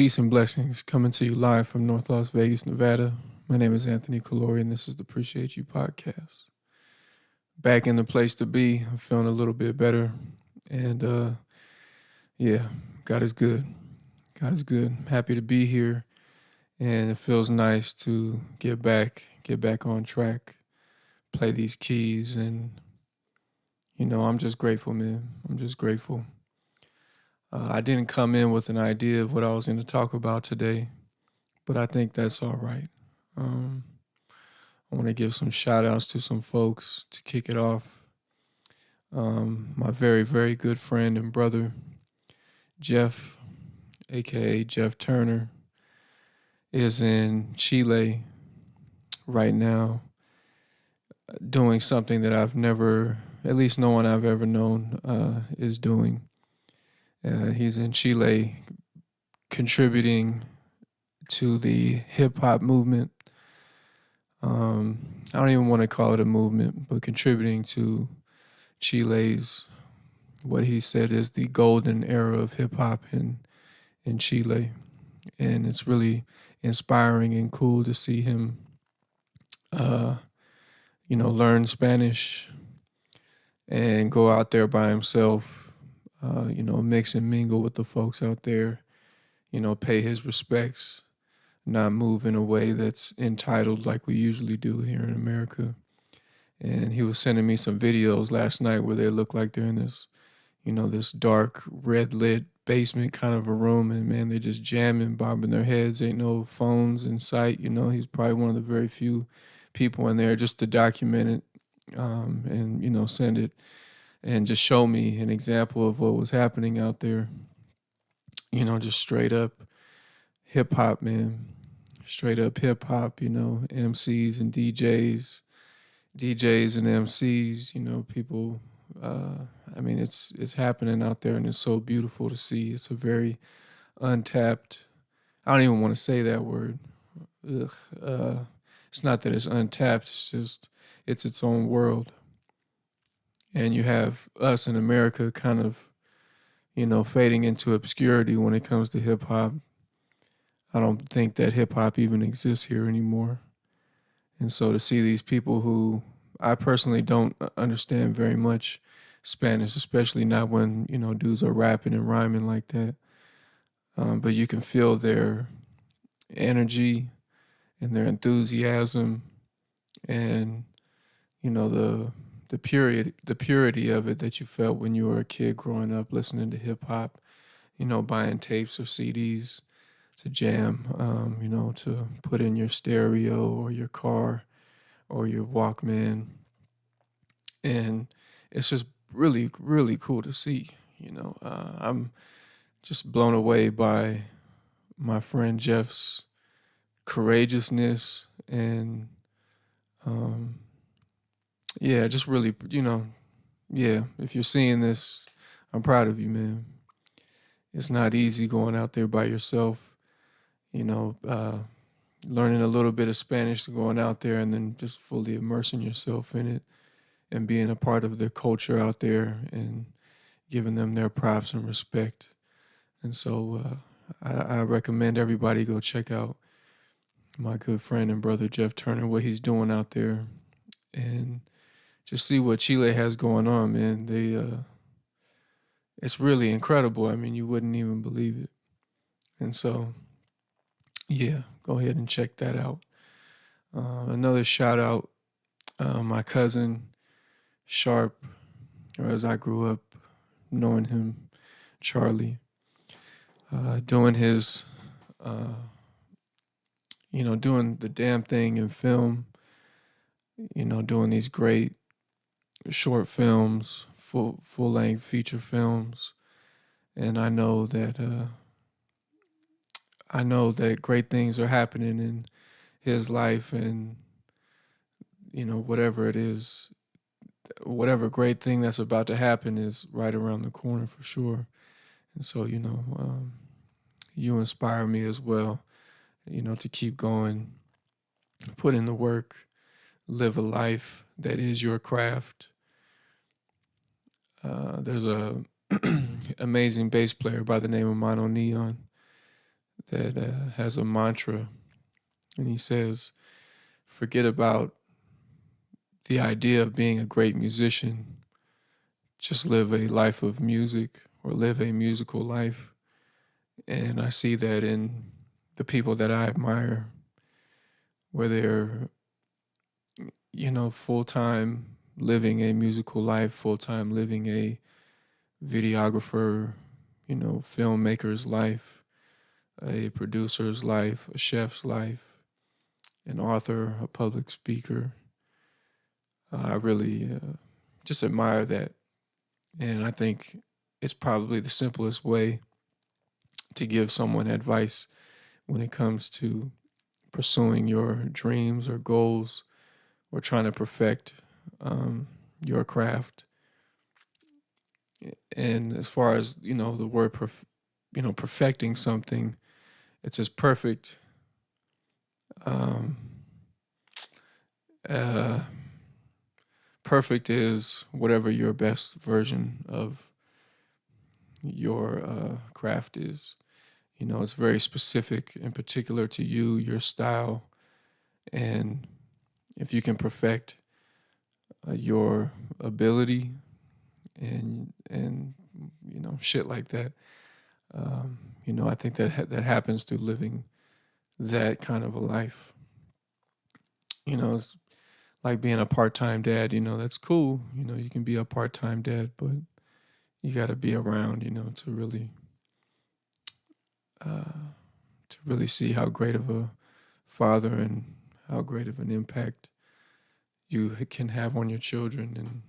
Peace and blessings coming to you live from North Las Vegas, Nevada. My name is Anthony Calori, and this is the Preciate You podcast. Back in the place to be. I'm feeling a little bit better. And yeah, God is good. God is good. Happy to be here. And it feels nice to get back on track, play these keys. And, I'm just grateful, man. I'm just grateful. I didn't come in with an idea of what I was going to talk about today, but I think that's all right. Um, I want to give some shout outs to some folks to kick it off. My very, very good friend and brother, Jeff, aka Jeff Turner, is in Chile right now doing something that I've never, at least no one I've ever known is doing. He's in Chile contributing to the hip hop movement. I don't even want to call it a movement, but contributing to Chile's, what he said is the golden era of hip hop in Chile. And it's really inspiring and cool to see him, learn Spanish and go out there by himself, mix and mingle with the folks out there, pay his respects, not move in a way that's entitled like we usually do here in America. And he was sending me some videos last night where they look like they're in this, this dark, red lit basement kind of a room. And man, they're just jamming, bobbing their heads. Ain't no phones in sight. He's probably one of the very few people in there just to document it and send it and just show me an example of what was happening out there. Just straight up hip hop, man. Straight up hip hop, MCs and DJs and MCs, people. It's happening out there, and it's so beautiful to see. It's a very untapped. I don't even want to say that word. Ugh. It's not that it's untapped. It's just it's its own world, and you have us in America kind of, fading into obscurity when it comes to hip hop. I don't think that hip hop even exists here anymore. And so to see these people who I personally don't understand very much Spanish, especially not when, dudes are rapping and rhyming like that. But you can feel their energy and their enthusiasm and, the purity of it that you felt when you were a kid growing up listening to hip hop, buying tapes or CDs to jam, to put in your stereo or your car or your Walkman. And it's just really, really cool to see. I'm just blown away by my friend Jeff's courageousness and, just really, if you're seeing this, I'm proud of you, man. It's not easy going out there by yourself, learning a little bit of Spanish, going out there and then just fully immersing yourself in it and being a part of their culture out there and giving them their props and respect. And so I recommend everybody go check out my good friend and brother Jeff Turner, what he's doing out there, and just see what Chile has going on, man. It's really incredible. I mean, you wouldn't even believe it. And so, yeah, go ahead and check that out. Another shout out, my cousin Sharp, or as I grew up knowing him, Charlie, doing his, doing the damn thing in film, doing these great short films, full length feature films, and I know that great things are happening in his life, and whatever it is, whatever great thing that's about to happen is right around the corner for sure. And so you inspire me as well, to keep going, put in the work, live a life that is your craft. There's a amazing bass player by the name of Mono Neon that has a mantra, and he says, "Forget about the idea of being a great musician. Just live a life of music or live a musical life." And I see that in the people that I admire, where they're, full time living a musical life, full time living a videographer, filmmaker's life, a producer's life, a chef's life, an author, a public speaker. I really just admire that. And I think it's probably the simplest way to give someone advice when it comes to pursuing your dreams or goals or trying to perfect your craft. And as far as, the word, perfecting something, it's as perfect. Um, uh, Perfect is whatever your best version of your craft is. It's very specific and particular to you, your style, and if you can perfect your ability and shit like that, I think that happens through living that kind of a life. It's like being a part-time dad. That's cool. You can be a part-time dad, but you got to be around, uh, to really see how great of a father and how great of an impact you can have on your children. And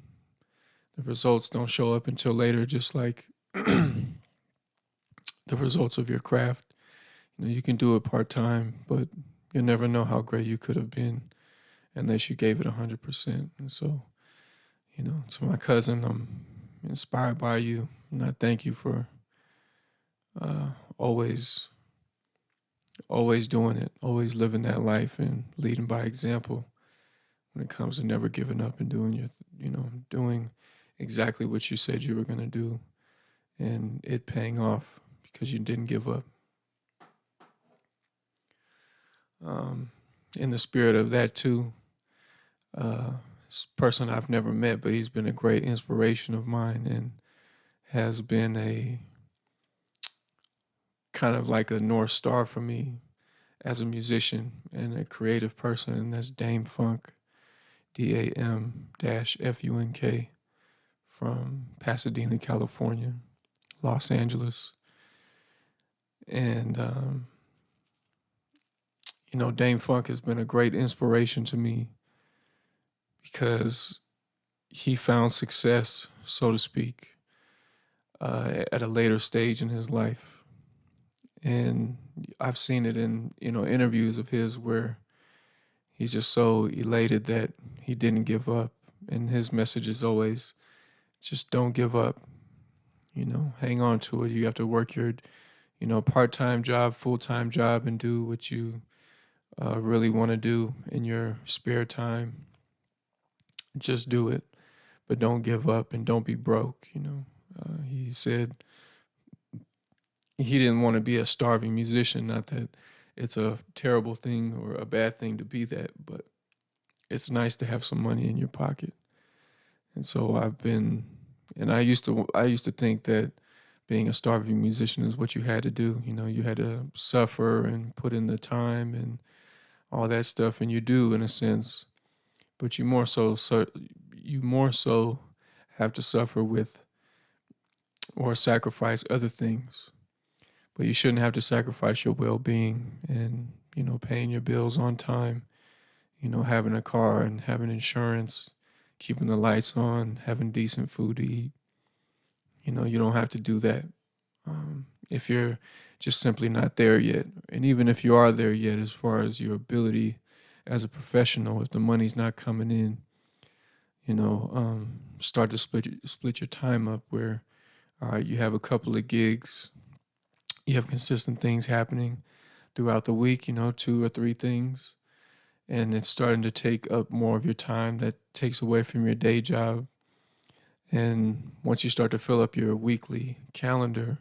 the results don't show up until later, just like the results of your craft. You can do it part-time, but you'll never know how great you could have been unless you gave it 100%. And so, to my cousin, I'm inspired by you, and I thank you for uh, always, always doing it, always living that life and leading by example when it comes to never giving up and doing doing exactly what you said you were going to do, and it paying off because you didn't give up. Um, in the spirit of that too, this person I've never met, but he's been a great inspiration of mine and has been a kind of like a North Star for me as a musician and a creative person, and that's Dame Funk, DAM-FUNK, from Pasadena, California, Los Angeles. And, Dame Funk has been a great inspiration to me because he found success, so to speak, at a later stage in his life. And I've seen it in, interviews of his where he's just so elated that he didn't give up. And his message is always just don't give up, hang on to it. You have to work your, part-time job, full-time job, and do what you really want to do in your spare time. Just do it, but don't give up and don't be broke. He said he didn't want to be a starving musician. Not that it's a terrible thing or a bad thing to be that, but it's nice to have some money in your pocket. And so I used to think that being a starving musician is what you had to do. You had to suffer and put in the time and all that stuff, and you do in a sense, but you more so have to suffer with or sacrifice other things. But you shouldn't have to sacrifice your well-being and paying your bills on time, having a car and having insurance, keeping the lights on, having decent food to eat. You don't have to do that if you're just simply not there yet. And even if you are there yet, as far as your ability as a professional, if the money's not coming in, start to split your time up where, all right, you have a couple of gigs, you have consistent things happening throughout the week, 2 or 3 things, and it's starting to take up more of your time that takes away from your day job. And once you start to fill up your weekly calendar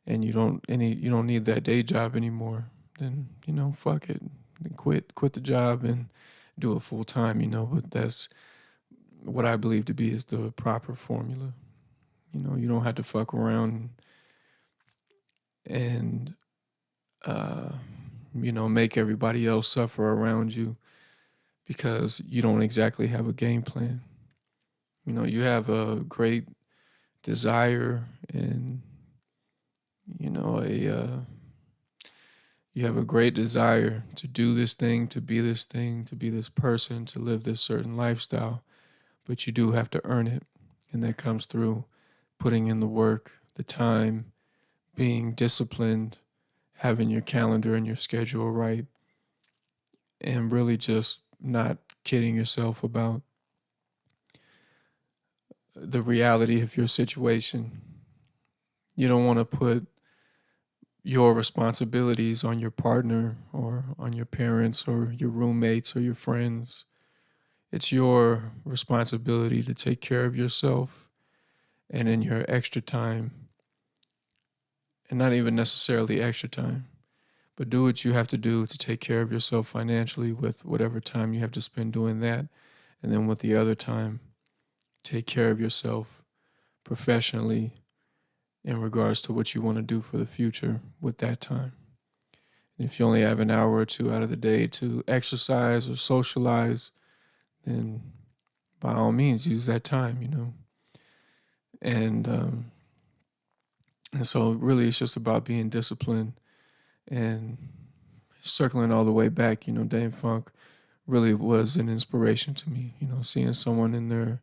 and you don't need that day job anymore, then fuck it, then quit the job and do it full time. But that's what I believe to be is the proper formula. You don't have to fuck around and uh, make everybody else suffer around you because you don't exactly have a game plan. You have a great desire and you know a you have a great desire to do this thing, to be this thing, to be this person, to live this certain lifestyle, but you do have to earn it, and that comes through putting in the work, the time, being disciplined, having your calendar and your schedule right, and really just not kidding yourself about the reality of your situation. You don't want to put your responsibilities on your partner or on your parents or your roommates or your friends. It's your responsibility to take care of yourself, and in your extra time, and not even necessarily extra time, but do what you have to do to take care of yourself financially with whatever time you have to spend doing that. And then with the other time, take care of yourself professionally in regards to what you want to do for the future with that time. And if you only have an hour or two out of the day to exercise or socialize, then by all means use that time. And and so really it's just about being disciplined and circling all the way back. Dame Funk really was an inspiration to me. Seeing someone in their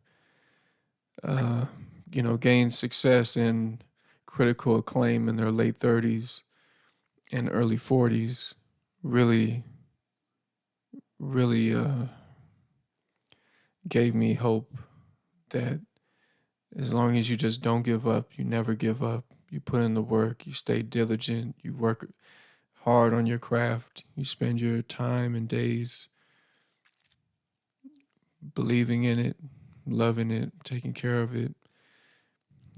gain success and critical acclaim in their late 30s and early 40s really, really gave me hope that as long as you just don't give up, you never give up, you put in the work, you stay diligent, you work hard on your craft, you spend your time and days believing in it, loving it, taking care of it.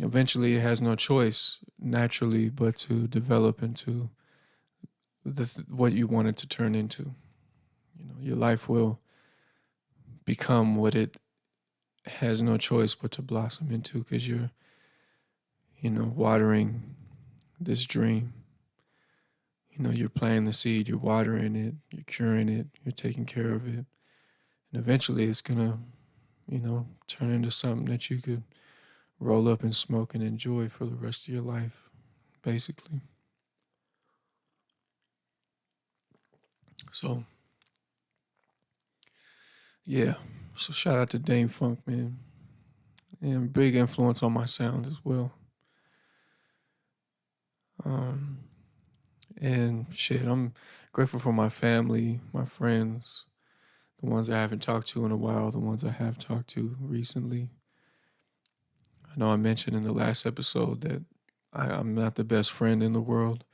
Eventually, it has no choice naturally but to develop into what you want it to turn into. Your life will become what it has no choice but to blossom into because you're, watering this dream. You're planting the seed, you're watering it, you're curing it, you're taking care of it. And eventually it's going to, turn into something that you could roll up and smoke and enjoy for the rest of your life, basically. So, yeah. So shout out to Dame Funk, man. And big influence on my sound as well. Um, and shit, I'm grateful for my family, my friends, the ones I haven't talked to in a while, the ones I have talked to recently. I know I mentioned in the last episode that I'm not the best friend in the world,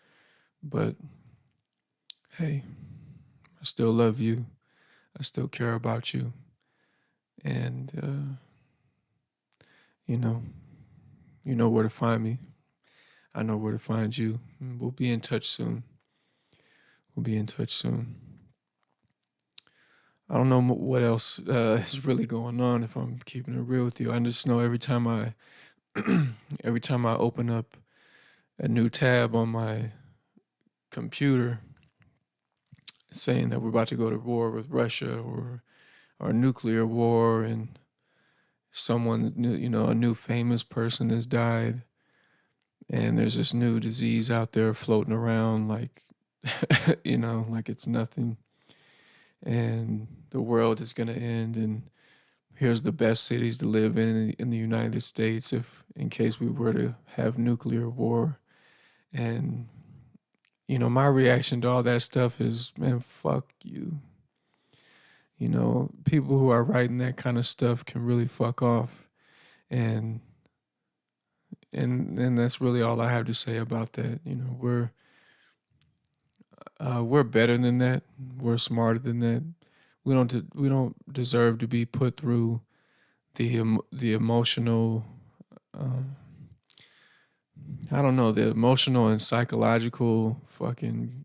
but hey, I still love you. I still care about you. And, you know, you know where to find me. I know where to find you. We'll be in touch soon. We'll be in touch soon. I don't know what else is really going on if I'm keeping it real with you. I just know every time I every time I open up a new tab on my computer saying that we're about to go to war with Russia or nuclear war and someone new, a new famous person has died and there's this new disease out there floating around like like it's nothing and the world is going to end and here's the best cities to live in the United States if in case we were to have nuclear war. And my reaction to all that stuff is, man, fuck you. People who are writing that kind of stuff can really fuck off. And and that's really all I have to say about that. We're better than that. We're smarter than that. We don't deserve to be put through the emotional, um, I don't know, the emotional and psychological fucking,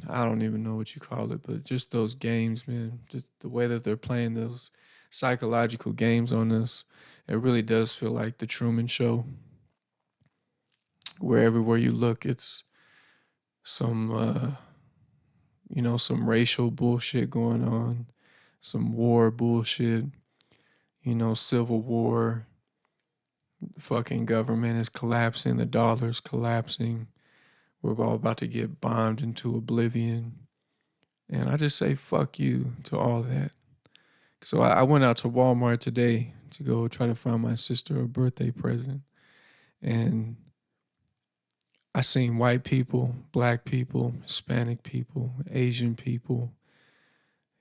I don't even know what you call it, but just those games, man, just the way that they're playing those psychological games on us, it really does feel like the Truman Show, where everywhere you look, it's some, some racial bullshit going on, some war bullshit, civil war, the fucking government is collapsing, the dollar's collapsing, we're all about to get bombed into oblivion. And I just say fuck you to all that. So I went out to Walmart today to go try to find my sister a birthday present. And I seen white people, black people, Hispanic people, Asian people,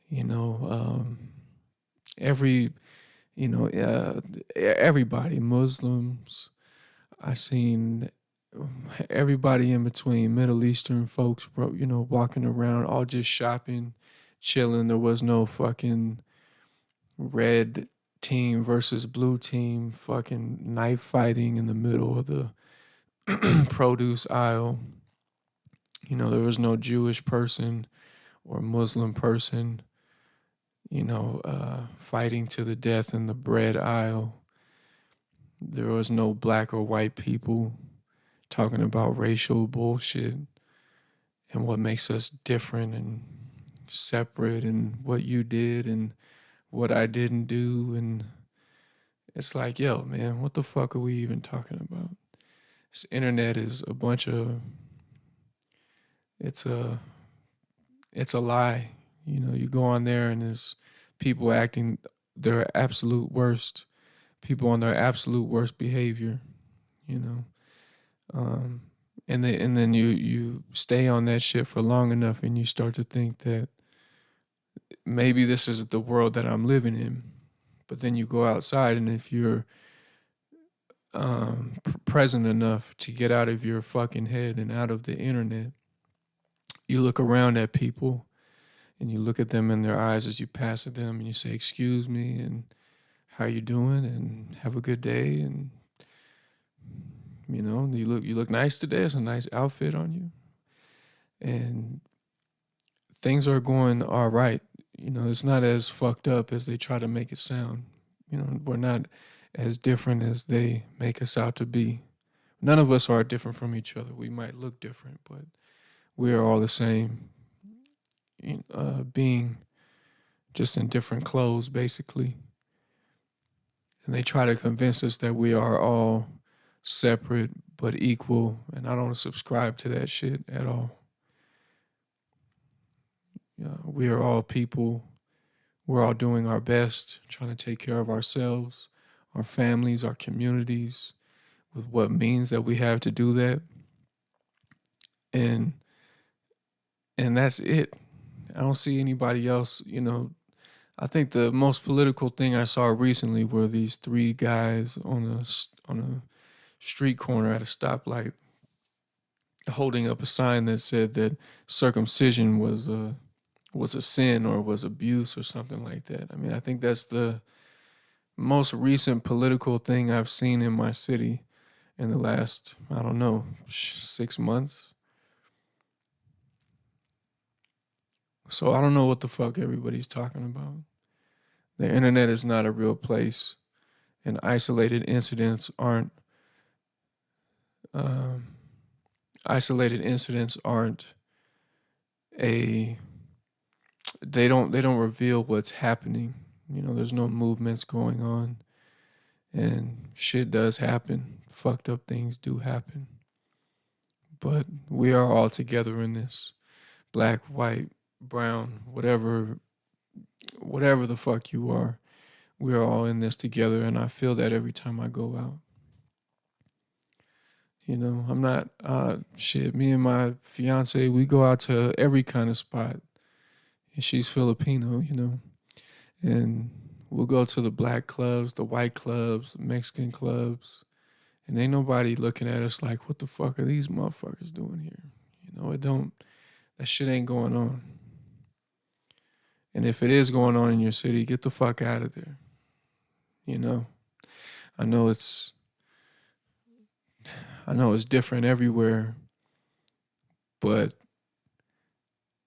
you know, every, everybody, Muslims. I seen everybody in between, Middle Eastern folks, bro, walking around, all just shopping, chilling. There was no fucking red team versus blue team fucking knife fighting in the middle of the produce aisle. There was no Jewish person or Muslim person, fighting to the death in the bread aisle. There was no black or white people talking about racial bullshit and what makes us different and separate and what you did and what I didn't do. And it's like, yo, man, what the fuck are we even talking about? This internet is a bunch of, it's a it's a lie. You go on there and there's people acting their absolute worst, people on their absolute worst behavior, you know. Um, and then you stay on that shit for long enough and you start to think that maybe this is the world that I'm living in. But then you go outside, and if you're present enough to get out of your fucking head and out of the internet, you look around at people and you look at them in their eyes as you pass at them and you say, "Excuse me," and "How you doing?" and "Have a good day," and you look nice today. It's a nice outfit on you, and things are going all right. It's not as fucked up as they try to make it sound. We're not as different as they make us out to be. None of us are different from each other. We might look different, but we are all the same being, just in different clothes, basically. And they try to convince us that we are all separate but equal, and I don't subscribe to that shit at all. We are all people. We're all doing our best, trying to take care of ourselves, our families, our communities, with what means that we have to do that. And and that's it. I don't see anybody else. I think the most political thing I saw recently were these three guys on a street corner at a stoplight, holding up a sign that said that circumcision was a sin or was abuse or something like that. I mean, I think that's the most recent political thing I've seen in my city in the last, I don't know, 6 months. So I don't know what the fuck everybody's talking about. The internet is not a real place, and um, isolated incidents aren't a they don't reveal what's happening. There's no movements going on, and shit does happen. Fucked up things do happen, but we are all together in this. Black, white, brown, whatever the fuck you are, we are all in this together, and I feel that every time I go out. I'm not shit. Me and my fiance, we go out to every kind of spot, and she's Filipino, and we'll go to the black clubs, the white clubs, Mexican clubs, and ain't nobody looking at us like, what the fuck are these motherfuckers doing here? It don't. That shit ain't going on. And if it is going on in your city, get the fuck out of there. You know, I know I know it's different everywhere, but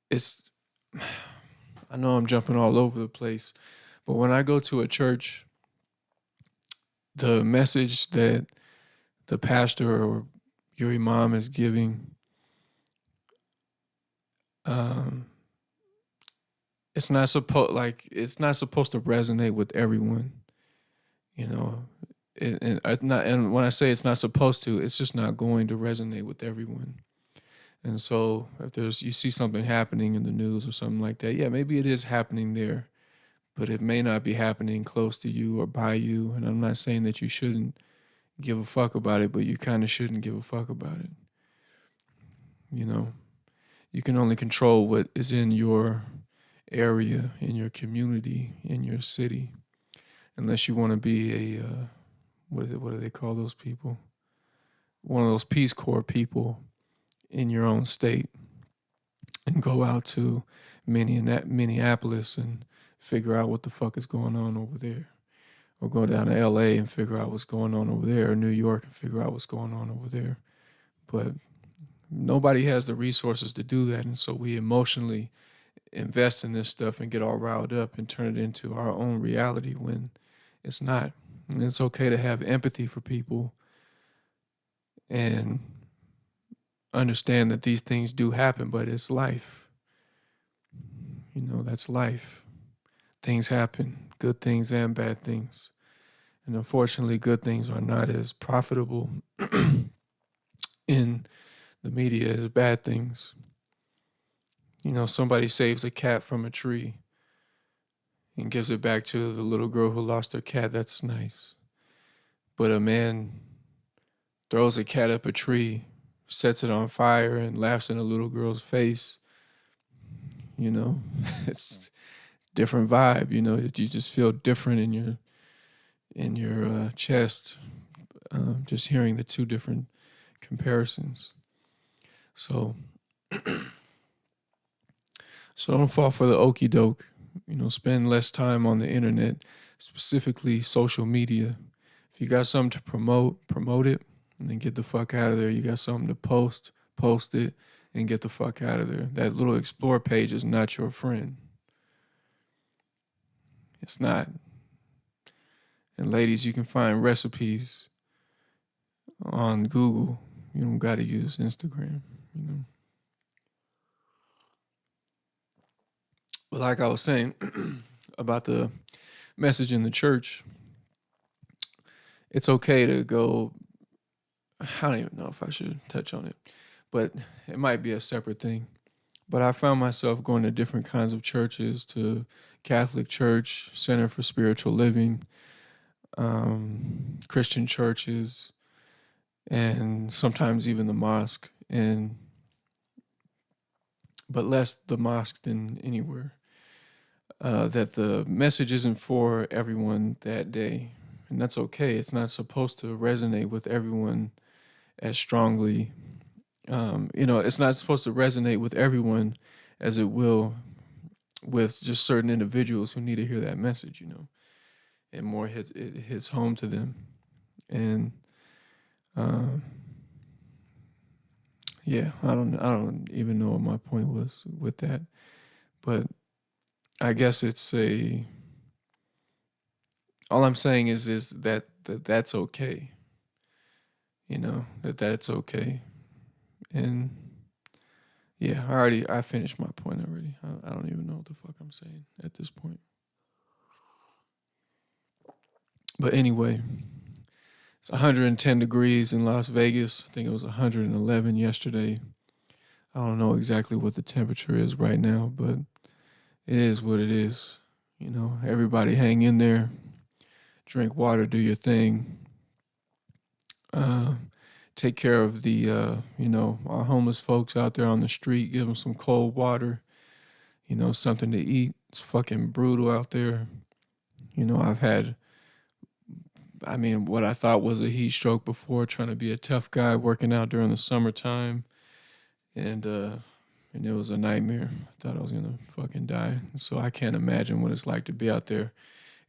it's, I know I'm jumping all over the place, but when I go to a church, the message that the pastor or your imam is giving, um, it's not supposed to resonate with everyone, you know. And when I say it's not supposed to, it's just not going to resonate with everyone. And so if you see something happening in the news or something like that, yeah, maybe it is happening there, but it may not be happening close to you or by you. And I'm not saying that you shouldn't give a fuck about it, but you kind of shouldn't give a fuck about it. You know, you can only control what is in your area, in your community, in your city, unless you want to be a what do they call those people? One of those Peace Corps people in your own state, and go out to Minneapolis and figure out what the fuck is going on over there, or go down to L.A. and figure out what's going on over there, or New York and figure out what's going on over there. But nobody has the resources to do that, and so we emotionally invest in this stuff and get all riled up and turn it into our own reality when it's not. And it's okay to have empathy for people and understand that these things do happen, but it's life. You know, that's life. Things happen, good things and bad things. And unfortunately, good things are not as profitable in the media as bad things. You know, somebody saves a cat from a tree and gives it back to the little girl who lost her cat. That's nice. But a man throws a cat up a tree, sets it on fire, and laughs in a little girl's face. You know, it's different vibe. You know, you just feel different in your chest, just hearing the two different comparisons. So, so don't fall for the okey doke. You know, spend less time on the internet, specifically social media. If you got something to promote, promote it, and then get the fuck out of there. You got something to post, post it, and get the fuck out of there. That little explore page is not your friend. It's not. And ladies, you can find recipes on Google. You don't got to use Instagram, you know. But like I was saying about the message in the church, it's okay to go. I don't even know if I should touch on it, but it might be a separate thing. But I found myself going to different kinds of churches, to Catholic Church, Center for Spiritual Living, Christian churches, and sometimes even the mosque, and but less the mosque than anywhere. That the message isn't for everyone that day, and that's okay. It's not supposed to resonate with everyone as strongly. You know, it's not supposed to resonate with everyone as it will with just certain individuals who need to hear that message. You know, it hits home to them, and um, yeah, I don't even know what my point was with that, but I guess it's a. All I'm saying is that that's okay. You know, that's okay, and yeah, I finished my point already. I don't even know what the fuck I'm saying at this point. But anyway, it's 110 degrees in Las Vegas. I think it was 111 yesterday. I don't know exactly what the temperature is right now, but it is what it is. You know, everybody hang in there, drink water, do your thing. Uh, Take care of the, our homeless folks out there on the street. Give them some cold water, you know, something to eat. It's fucking brutal out there. You know, what I thought was a heat stroke before, trying to be a tough guy working out during the summertime. And it was a nightmare. I thought I was gonna fucking die. So I can't imagine what it's like to be out there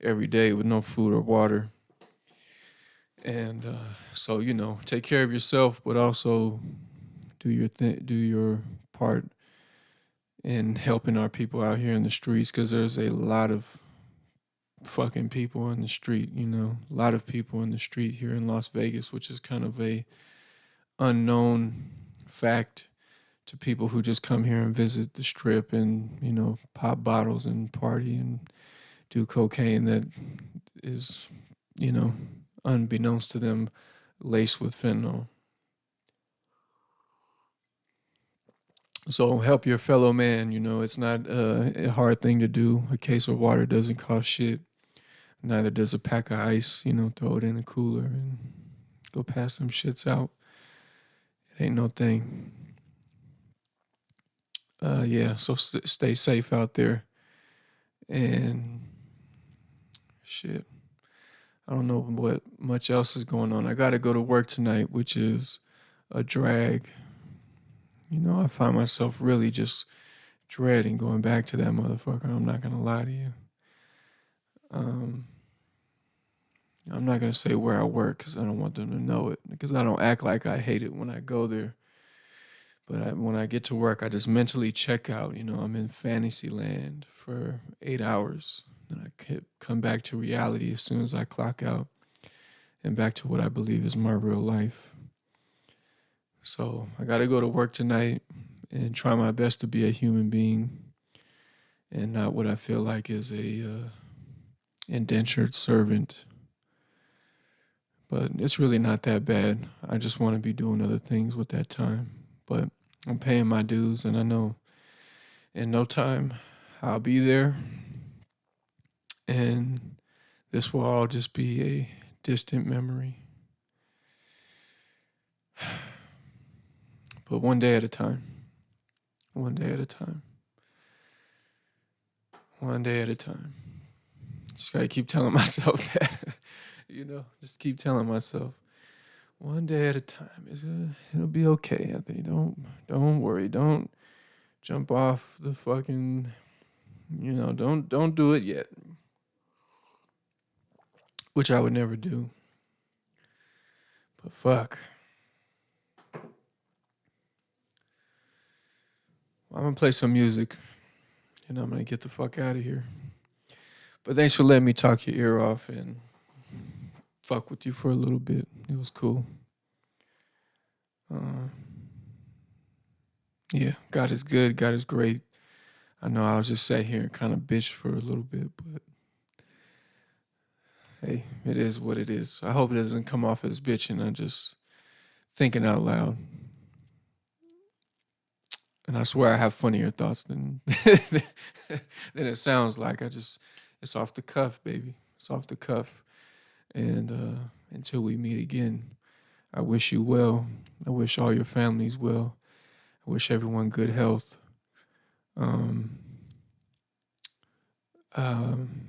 every day with no food or water. And so, take care of yourself, but also do your part in helping our people out here in the streets, because there's a lot of fucking people in the street, a lot of people in the street here in Las Vegas, which is kind of a unknown fact to people who just come here and visit the strip and, pop bottles and party and do cocaine that is, you know, unbeknownst to them, laced with fentanyl. So help your fellow man. It's not a hard thing to do. A case of water doesn't cost shit. Neither does a pack of ice. Throw it in the cooler and go pass them shits out. It ain't no thing. Yeah, so stay safe out there. And shit, I don't know what much else is going on. I got to go to work tonight, which is a drag. I find myself really just dreading going back to that motherfucker. I'm not going to lie to you. Um, I'm not going to say where I work because I don't want them to know it, because I don't act like I hate it when I go there. But when I get to work, I just mentally check out. I'm in fantasy land for 8 hours. And I come back to reality as soon as I clock out and back to what I believe is my real life. So I got to go to work tonight and try my best to be a human being and not what I feel like is a indentured servant. But it's really not that bad. I just want to be doing other things with that time. But I'm paying my dues, and I know in no time I'll be there. And this will all just be a distant memory. But one day at a time. One day at a time. One day at a time. Just gotta keep telling myself that. Just keep telling myself. One day at a time. It'll be okay, Anthony. Don't worry. Don't jump off the fucking, don't do it yet. Which I would never do. But fuck. I'm gonna play some music and I'm gonna get the fuck out of here. But thanks for letting me talk your ear off and fuck with you for a little bit. It was cool. Yeah, God is good. God is great. I know I was just sat here and kind of bitched for a little bit, but hey, it is what it is. I hope it doesn't come off as bitching. I'm just thinking out loud. And I swear I have funnier thoughts than than it sounds like. It's off the cuff, baby. It's off the cuff. And until we meet again, I wish you well. I wish all your families well. I wish everyone good health. Um, um,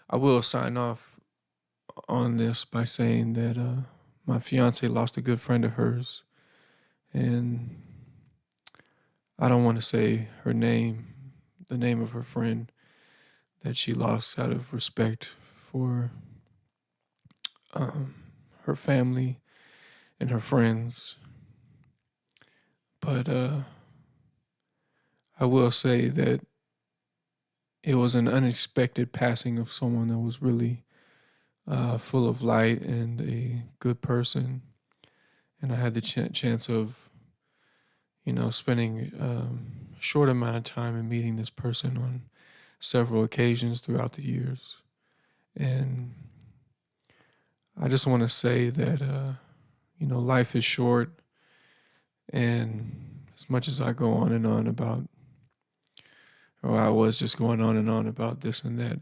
I will sign off on this by saying that my fiance lost a good friend of hers, and I don't want to say her name, the name of her friend that she lost out of respect for um, her family and her friends. But I will say that it was an unexpected passing of someone that was really full of light and a good person. And I had the chance of, spending a short amount of time and meeting this person on several occasions throughout the years. And I just want to say that, life is short. And as much as I go on and on about, or I was just going on and on about this and that,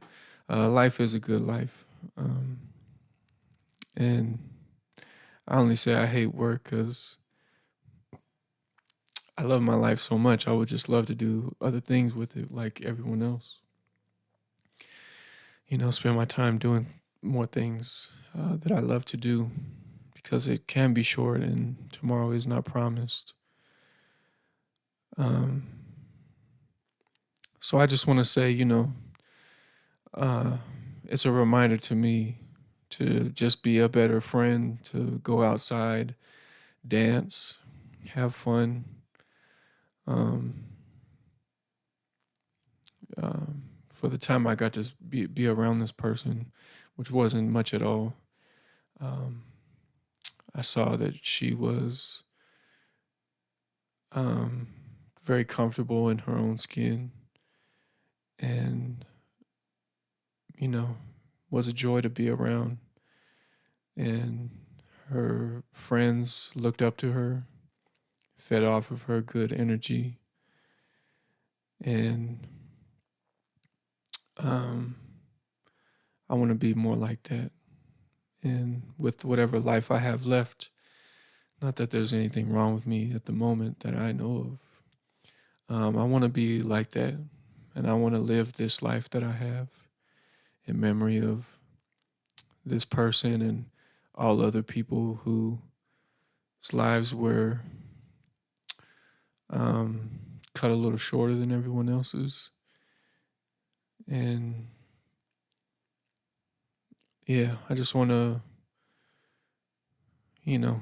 life is a good life. And I only say I hate work because I love my life so much. I would just love to do other things with it like everyone else. Spend my time doing more things that I love to do, because it can be short and tomorrow is not promised. So I just want to say, uh, it's a reminder to me to just be a better friend, to go outside, dance, have fun. Um, for the time I got to be around this person, which wasn't much at all, um, I saw that she was um, very comfortable in her own skin, and was a joy to be around. And her friends looked up to her, fed off of her good energy, and um, I want to be more like that. And with whatever life I have left, not that there's anything wrong with me at the moment that I know of. I want to be like that, and I want to live this life that I have in memory of this person and all other people whose lives were cut a little shorter than everyone else's. And yeah, I just want to,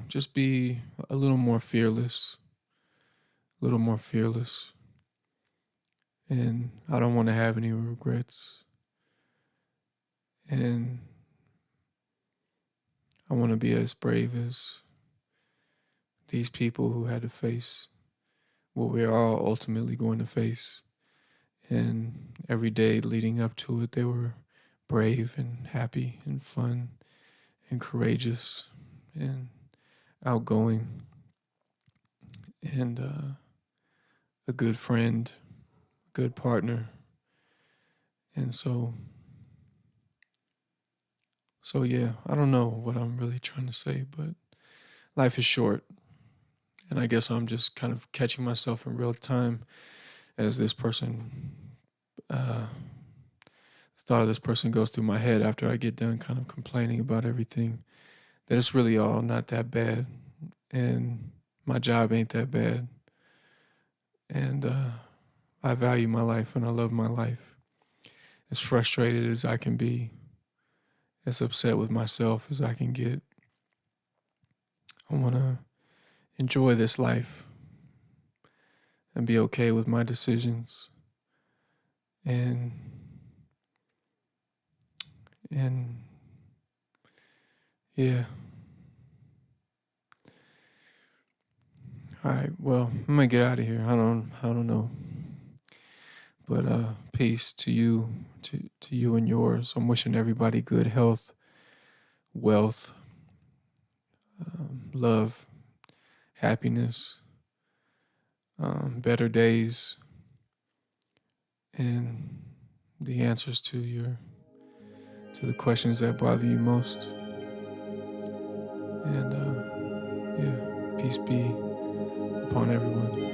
just be a little more fearless, a little more fearless. And I don't want to have any regrets. And I want to be as brave as these people who had to face what we're all ultimately going to face. And every day leading up to it, they were brave and happy and fun and courageous and outgoing and a good friend, a good partner. And so yeah, I don't know what I'm really trying to say, but life is short. And I guess I'm just kind of catching myself in real time as this person, the thought of this person goes through my head after I get done kind of complaining about everything, that it's really all not that bad. And my job ain't that bad. And I value my life and I love my life. As frustrated as I can be, as upset with myself as I can get, I want to enjoy this life and be okay with my decisions. And and yeah. All right. Well, I'm gonna get out of here. I don't know. But peace to you, to you and yours. I'm wishing everybody good health, wealth, love, happiness, better days, and the answers to the questions that bother you most. And yeah, peace be upon everyone.